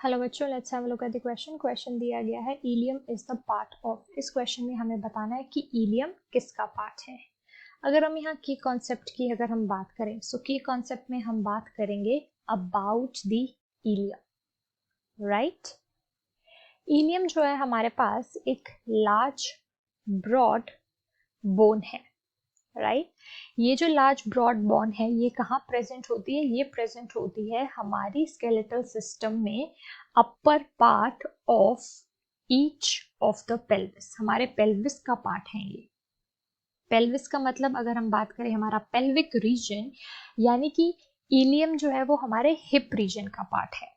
Hello बच्चों, let's have a look at the question दिया गया है ilium is the part of. इस क्वेश्चन में हमें बताना है कि इलियम किसका पार्ट है। अगर हम यहाँ की कॉन्सेप्ट की अगर हम बात करें, सो की कॉन्सेप्ट में हम बात करेंगे about the ilium, right. Ilium जो है हमारे पास एक लार्ज ब्रॉड बोन है, राइट। ये जो लार्ज ब्रॉड बोन है ये कहाँ प्रेजेंट होती है? ये प्रेजेंट होती है हमारी स्केलेटल सिस्टम में upper part of each of the pelvis. हमारे पेल्विस का पार्ट है ये। पेल्विस का मतलब अगर हम बात करें हमारा पेल्विक रीजन, यानी कि इलियम जो है वो हमारे हिप रीजन का पार्ट है।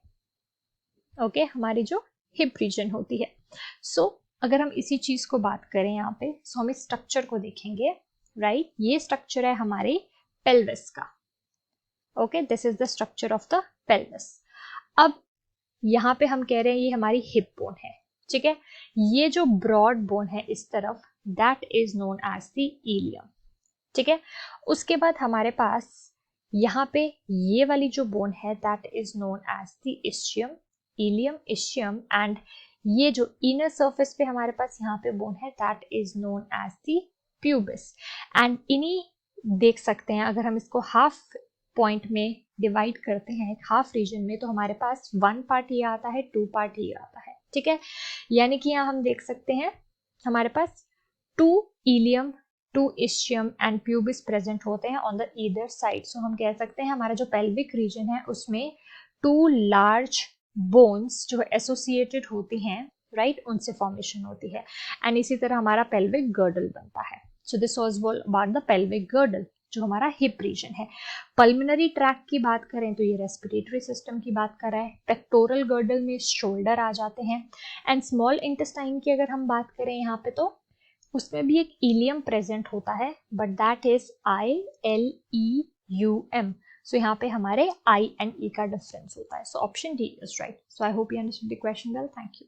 ओके, हमारी जो हिप रीजन होती है। सो अगर हम इसी चीज को बात करें यहाँ पे, सो हम इस स्ट्रक्चर को देखेंगे, राइट। ये स्ट्रक्चर है हमारे पेल्विस का। Okay, this is the structure of the pelvis. अब यहाँ पे हम कह रहे हैं ये हमारी हिप बोन है, ठीक है। ये जो ब्रॉड बोन है इस तरफ, that is known as the ilium, ठीक है। उसके बाद हमारे पास यहाँ पे ये वाली जो बोन है that is known as the ischium, ilium ischium. And ये जो इनर सरफेस पे हमारे पास यहाँ पे बोन है that is known as the pubis. And इन्हीं देख सकते हैं, अगर हम इसको हाफ पॉइंट में डिवाइड करते हैं हाफ रीजन में, तो हमारे पास 1 पार्ट ये आता है, 2 पार्ट ये आता है, ठीक है। यानी कि यहाँ हम देख सकते हैं हमारे पास 2 ilium, 2 ischium and pubis present होते हैं on the either side. So हम कह सकते हैं हमारा जो पेल्विक रीजन है उसमें 2 लार्ज बोन्स जो एसोसिएटेड होती हैं, राइट, उनसे फॉर्मेशन होती है। एंड इसी तरह हमारा पेल्विक गर्डल बनता है। So this was all about the pelvic girdle जो हमारा हिप रीजन है। पल्मोनरी ट्रैक की बात करें तो ये रेस्पिरेटरी सिस्टम की बात कर रहा है। पेक्टोरल गर्डल में शोल्डर आ जाते हैं। एंड स्मॉल इंटेस्टाइन की अगर हम बात करें यहाँ पे, तो उसमें भी एक इलियम प्रेजेंट होता है, बट दैट इज ILEUM। सो यहाँ पे हमारे I and E का डिफरेंस होता है। So option D is right. So I hope you understood the question well. Thank you.